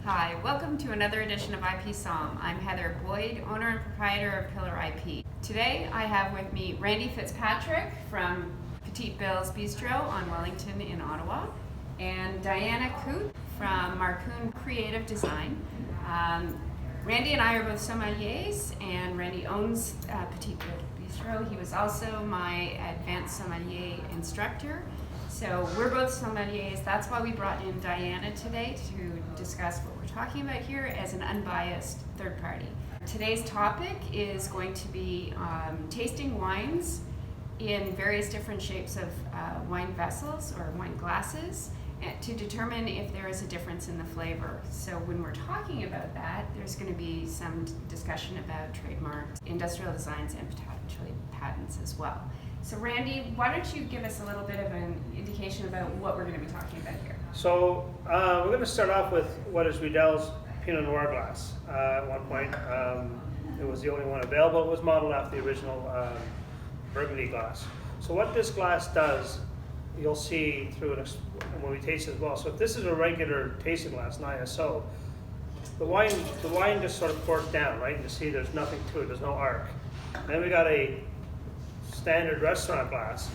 Hi, welcome to another edition of IP Somm. I'm Heather Boyd, owner and proprietor of Pillar IP. Today I have with me Randy Fitzpatrick from Petite Bill's Bistro on Wellington in Ottawa, and Diana Coote from Marcoon Creative Design. Randy and I are both sommeliers, and Randy owns Petite Bill Bistro. He was also my advanced sommelier instructor. So we're both sommeliers. That's why we brought in Diana today to discuss what we're talking about here as an unbiased third party. Today's topic is going to be tasting wines in various different shapes of wine vessels or wine glasses to determine if there is a difference in the flavor. So when we're talking about that, there's going to be some discussion about trademarks, industrial designs, and potentially patents as well. So Randy, why don't you give us a little bit of an indication about what we're going to be talking about here? So we're going to start off with what is Riedel's Pinot Noir glass. At one point, it was the only one available. It was modeled after the original Burgundy glass. So what this glass does, you'll see through it when we taste it as well. So if this is a regular tasting glass, an ISO, the wine just sort of pours down, right? You see there's nothing to it, there's no arc. Then we got a standard restaurant glass.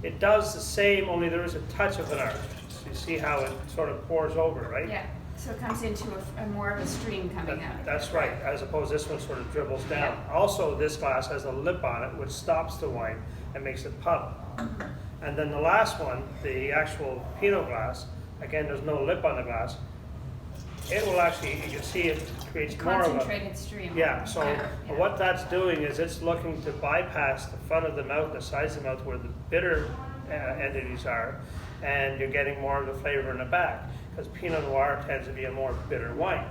It does the same, only there is a touch of an arc. So you see how it sort of pours over, right? Yeah, so it comes into a more of a stream coming out. That's right, as opposed to this one sort of dribbles down. Yeah. Also, this glass has a lip on it, which stops the wine and makes it pop. And then the last one, the actual Pinot glass, again, there's no lip on the glass. It will actually, you can see it creates more of a concentrated stream. Yeah, so what that's doing is it's looking to bypass the front of the mouth, the sides of the mouth where the bitter entities are, and you're getting more of the flavor in the back, because Pinot Noir tends to be a more bitter wine.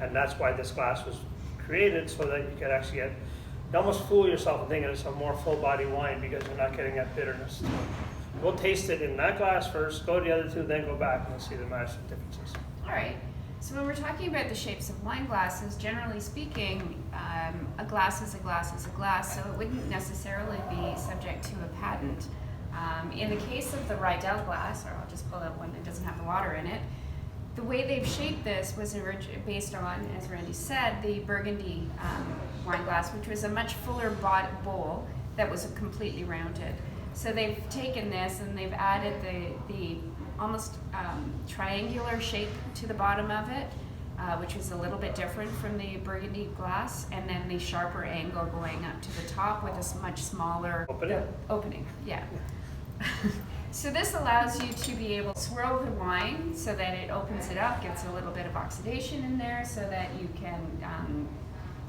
And that's why this glass was created, so that you could actually get, you almost fool yourself and thinking it's a more full body wine because you're not getting that bitterness. We'll taste it in that glass first, go to the other two, then go back and we'll see the massive differences. All right. So when we're talking about the shapes of wine glasses, generally speaking, a glass is a glass is a glass, so it wouldn't necessarily be subject to a patent. In the case of the Riedel glass, or I'll just pull out one that doesn't have the water in it, the way they've shaped this was based on, as Randy said, the Burgundy wine glass, which was a much fuller bowl that was completely rounded. So they've taken this and they've added the almost triangular shape to the bottom of it, which is a little bit different from the Burgundy glass, and then the sharper angle going up to the top with a much smaller opening. Yeah. So this allows you to be able to swirl the wine so that it opens it up, gets a little bit of oxidation in there so that you can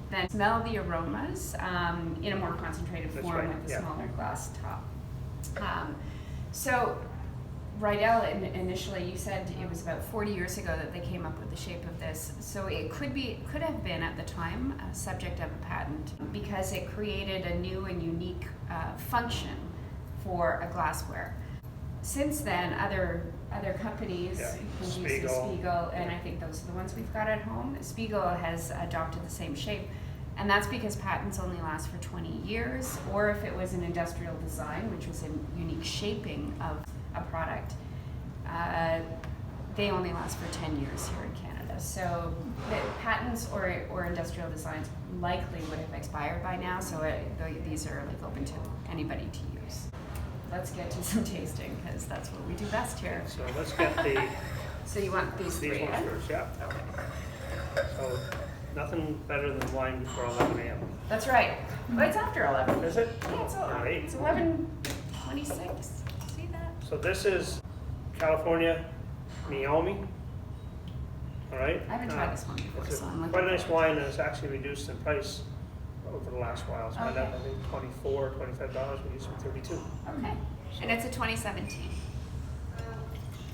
then smell the aromas in a more concentrated form with a smaller glass top. So Riedel, initially, you said it was about 40 years ago that they came up with the shape of this. So it could have been at the time a subject of a patent because it created a new and unique function for a glassware. Since then, other companies, Spiegel, and I think those are the ones we've got at home. Spiegel has adopted the same shape. And that's because patents only last for 20 years, or if it was an industrial design, which was a unique shaping of a product, they only last for 10 years here in Canada. So the patents or industrial designs likely would have expired by now, so these are like open to anybody to use. Let's get to some tasting, because that's what we do best here. So let's get the... So you want these three? These ones first, yeah. Okay. So nothing better than wine before 11 a.m. That's right. Well, it's after 11. Is it? Yeah, it's 11:26. See that? So this is California Meiomi. All right. I haven't tried this one before, It's so I'm looking quite a for nice it. wine, and it's actually reduced in price over the last while. It's went up, I think, $24, $25. We used to be $32. Okay. And it's a 2017.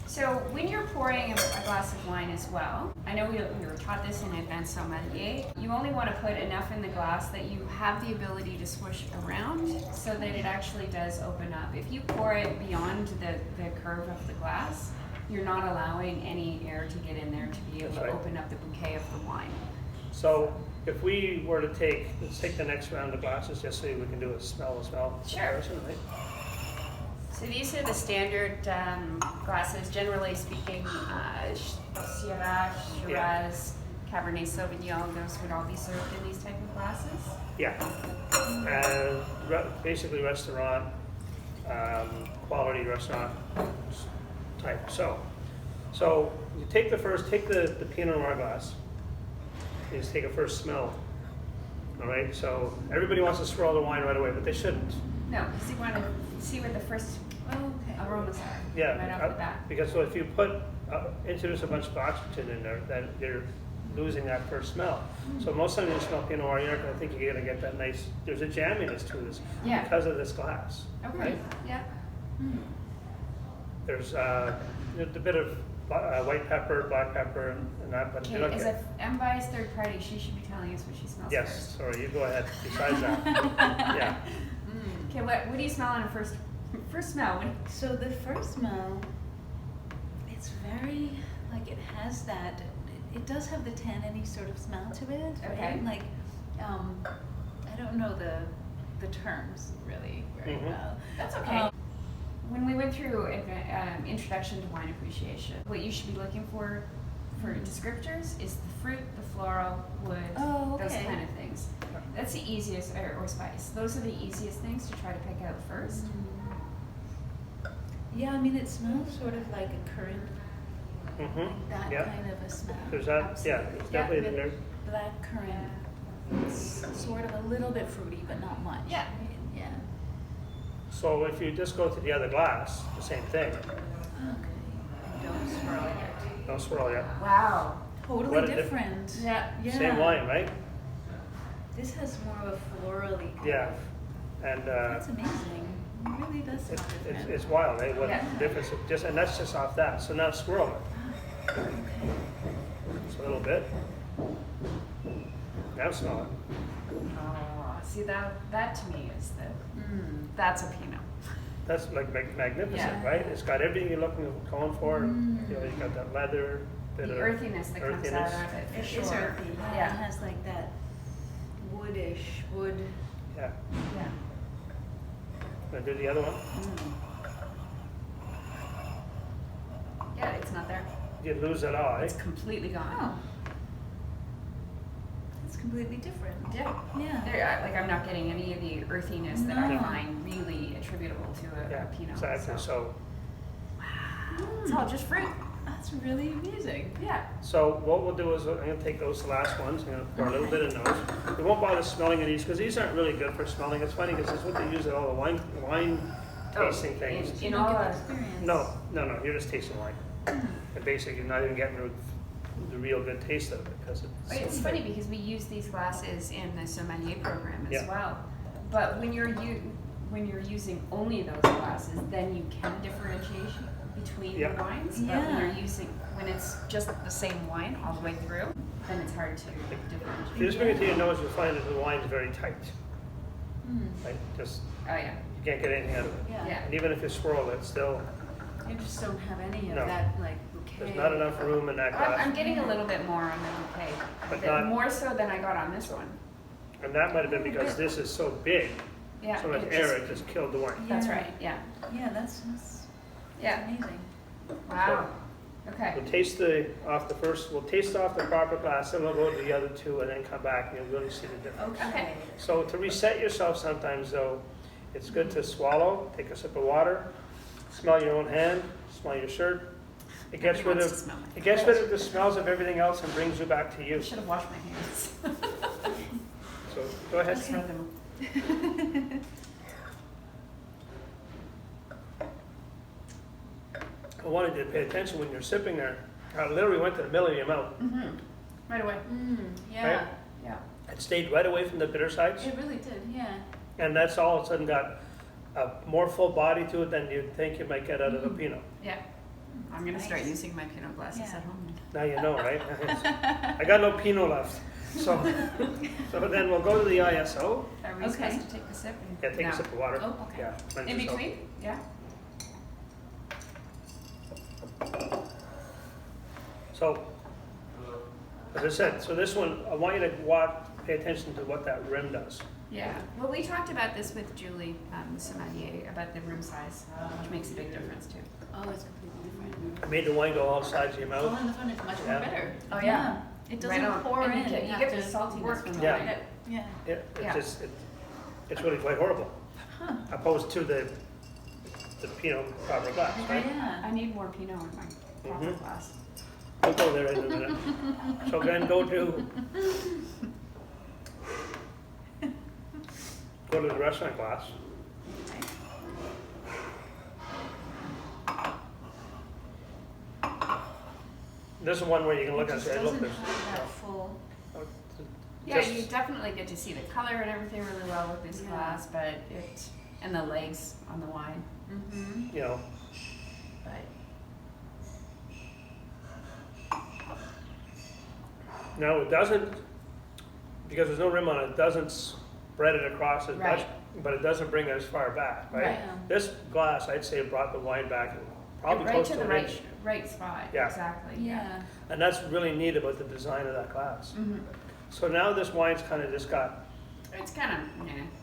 So when you're pouring a glass of wine as well, I know we were taught this in advanced sommelier, you only want to put enough in the glass that you have the ability to swish around so that it actually does open up. If you pour it beyond the curve of the glass, you're not allowing any air to get in there to be able to open up the bouquet of the wine. So if we were to let's take the next round of glasses just so we can do a smell comparison, right? So these are the standard glasses, generally speaking, Syrah, Shiraz, Cabernet Sauvignon, those would all be served in these type of glasses? Yeah. Basically restaurant, quality restaurant type. So you take the Pinot Noir glass, you just take a first smell. All right, so everybody wants to swirl the wine right away, but they shouldn't. No, because you want to see what the first aromas are Yeah, right off the bat. because if you introduce a bunch of oxygen in there, then you're losing that first smell. So most of the time you smell Pinot Noir, you're not going to think you're going to get that nice, there's a jamminess to this because of this glass. Okay, Right? yeah. There's a bit of white pepper, black pepper, and that, but Okay, as a unbiased third party, she should be telling us what she smells yes, first. sorry, you go ahead. Besides that, yeah. Okay, what do you smell on a first smell? So the first smell, it's very, like it has that, it does have the tanniny sort of smell to it, Okay. right? Like, I don't know the terms really very well. That's okay. When we went through introduction to wine appreciation, what you should be looking for descriptors is the fruit, the floral, wood, those kind of things. That's the easiest, or spice. Those are the easiest things to try to pick out first. Yeah, I mean, it smells sort of like a currant, like that Yeah. kind of a smell. There's that, yeah, it's definitely in there. Black currant, it's sort of a little bit fruity, but not much. Yeah. Yeah. So if you just go to the other glass, the same thing. Okay. Don't swirl it. Don't swirl yet. Wow. Totally What a different. Yeah. Yeah. Same wine, right? This has more of a florally kind Yeah. of. And That's amazing. It really does smell different. it's wild, eh? What Yeah. difference? And that's just off that. So now swirl it. Okay. Just a little bit. Now smell it. Oh, see that to me is that's a Pinot. That's like magnificent, Yeah. right? It's got everything you're going for. You know, you got that leather, bit The of earthiness that comes out of it, for It sure. is earthy. Yeah. Yeah. It has like that woodish wood. Yeah. Yeah. Wanna do the other one? Yeah, it's not there. You lose it all, eh? It's completely gone. Oh. It's completely different. Yeah. Yeah. Like I'm not getting any of the earthiness that I No. find really attributable to Yeah, a Pinot. exactly. So It's all just fruit. That's really amazing. Yeah. what we'll do is I'm going to take those last ones. I'm going to pour a little bit in those. We won't bother smelling of these because these aren't really good for smelling. It's funny because it's what they use at all the wine tasting things. In You all don't get our, the experience. No, you're just tasting wine. And basically, you're not even getting the real good taste of it because it's funny because we use these glasses in the sommelier program as Yeah. well. But when you're using only those glasses, then you can differentiate between Yeah. the wines. But when it's just the same wine all the way through, then it's hard to if you differentiate. just bring it to your nose, you'll find that the wine's very tight. Mm. Right? Just Oh yeah. you can't get anything out of it. Yeah. Yeah. And even if you swirl it, still You just don't have any of No. that like bouquet. there's not enough room in that glass. I'm getting a little bit more on the bouquet, But not- more so than I got on this one. And that might have been because this is so big, Yeah. so much it air, just- it just killed the wine. That's Yeah. right. Yeah. Yeah, that's Yeah. amazing. Wow. Okay. We'll taste we'll taste off the proper glass, then we'll go to the other two and then come back and you'll really see the difference. Okay. So to reset yourself sometimes though, it's good to swallow, take a sip of water, smell your own hand, smell your shirt. It gets rid Nobody of wants to smell my it gets rid of the smells of everything else and brings you back to I you. should have washed my hands. So go ahead. Just throw them. I wanted you to pay attention when you're sipping there. I literally went to the middle of your mouth. Right away. Yeah. Right? Yeah. It stayed right away from the bitter sides. It really did. Yeah. And that's all of a sudden got a more full body to it than you'd think you might get out of a Pinot. Yeah. I'm gonna start Nice. using my Pinot glasses Yeah. at home. Now you know, right? I got no Pinot left. So then we'll go to the ISO. Are we Okay. supposed to take a sip? Yeah, take No. a sip of water. Oh, okay. Yeah, cleanse In yourself. between? Yeah. So, as I said, so this one, I want you to pay attention to what that rim does. Yeah, well, we talked about this with Julie Sommelier about the room size, which makes a big difference too. Oh, it's completely different. It made the wine go all sides of your Oh, mouth. in the front, it's much Yeah. more better. Oh, yeah. It Right doesn't on. pour And in. you get have the to saltiness work from the Yeah. through it. Yeah. Yeah. It's really quite horrible, Huh. opposed to the Pinot proper glass, right? Yeah. I need more Pinot in my proper Mhm. glass. We'll go there in a minute. So then go to the restaurant glass. This is one where you can look It and just say, look, doesn't there's. have that full. Yeah, just- you definitely get to see the color and everything really well with this Yeah. glass, but and the legs on the wine, Mm-hmm. You know, but now it doesn't, because there's no rim on it, it doesn't spread it across as much, Right. but it doesn't bring it as far back, right? Right. This glass, I'd say, brought the wine back probably right close to to the an right, inch. right spot, Yeah. exactly, Yeah. And that's really neat about the design of that glass. Mhm. So now this wine's kind of just got, It's kind of,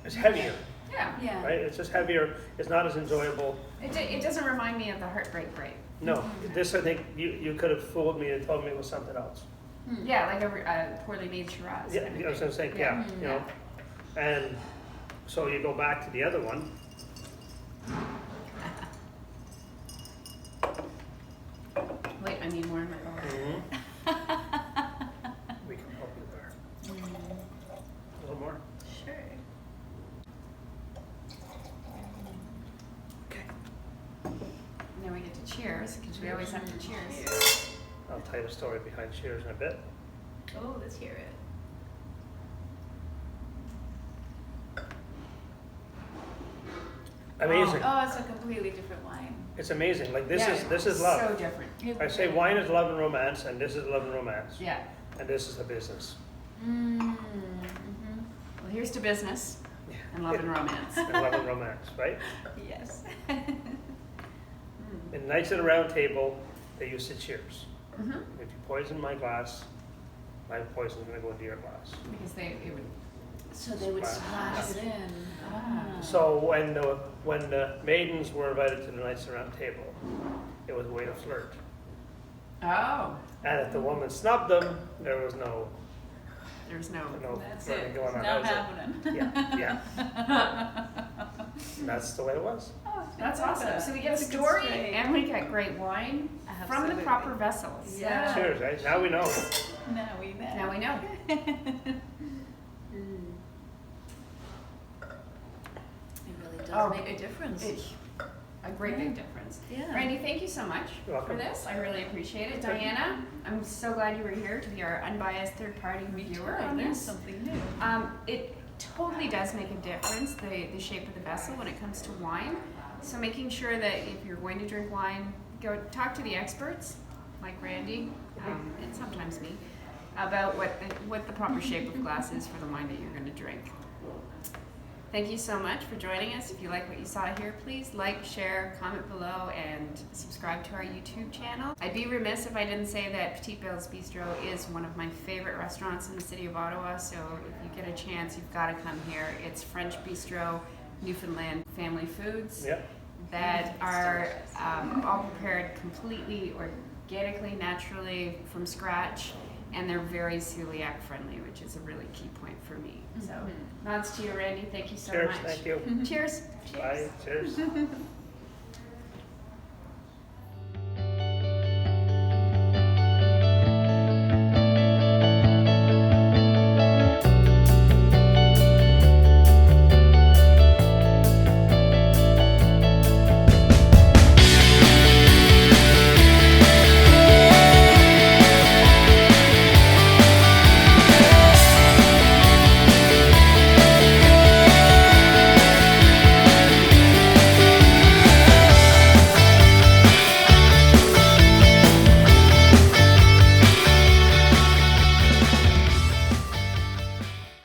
it's heavier, yeah. Yeah. right? It's just heavier, it's not as enjoyable. It doesn't remind me of the Heartbreak Grape. No, Mhm. this, I think, you could have fooled me and told me it was something else. Hmm. Yeah, like a poorly made Shiraz. Yeah, kind of I was thing. gonna say, yeah, Mhm. you know. And so you go back to the other one. Wait, I need more in my bowl. We can help you there. A little more. Sure. Okay. And then we get to cheers, because we always have to cheers. I'll tell you the story behind Cheers in a bit. Oh, let's hear it. Amazing. Oh, it's a completely different wine. It's amazing. Like this Yeah, is So love. different. I say wine is love and romance, and this is love and romance. Yeah. And this is the business. Mm-hmm. Well, here's to business and love and romance. And love and romance, right? Yes. In Knights at the Round Table, they used to cheers. Mhm. If you poison my glass, my poison's gonna go into your glass. Because it would. So they would splash it in. Ah. So when the maidens were invited to the Knights at the Round Table, it was a way to flirt. Oh, And if the woman snubbed them, there was no there's no. That's flirting it. going on. Not That was it. happening. Yeah. And that's the way it was. Oh, That's awesome. So we get a That's good story story. and we get great wine from the Absolutely. proper vessels. Yeah. Cheers, right? Now we know. Now we know. Now we know. It really does Oh, make a difference. It's a great big difference. Yeah. Randy, thank you so much You're welcome. for this. I really appreciate it. Thank you. Diana, I'm so glad you were here to be our unbiased third-party reviewer I on learned this. something new. It totally does make a difference, the shape of the vessel when it comes to wine. So making sure that if you're going to drink wine, go talk to the experts, like Randy, and sometimes me, about what the proper shape of glass is for the wine that you're going to drink. Thank you so much for joining us. If you like what you saw here, please like, share, comment below, and subscribe to our YouTube channel. I'd be remiss if I didn't say that Petite Bill's Bistro is one of my favorite restaurants in the city of Ottawa, so if you get a chance, you've got to come here. It's French Bistro, Newfoundland family foods Yep. that are all prepared completely organically, naturally, from scratch, and they're very celiac friendly, which is a really key point for me. So, nods to you, Randy. Thank you so Cheers, much. thank you. Cheers. Bye, cheers.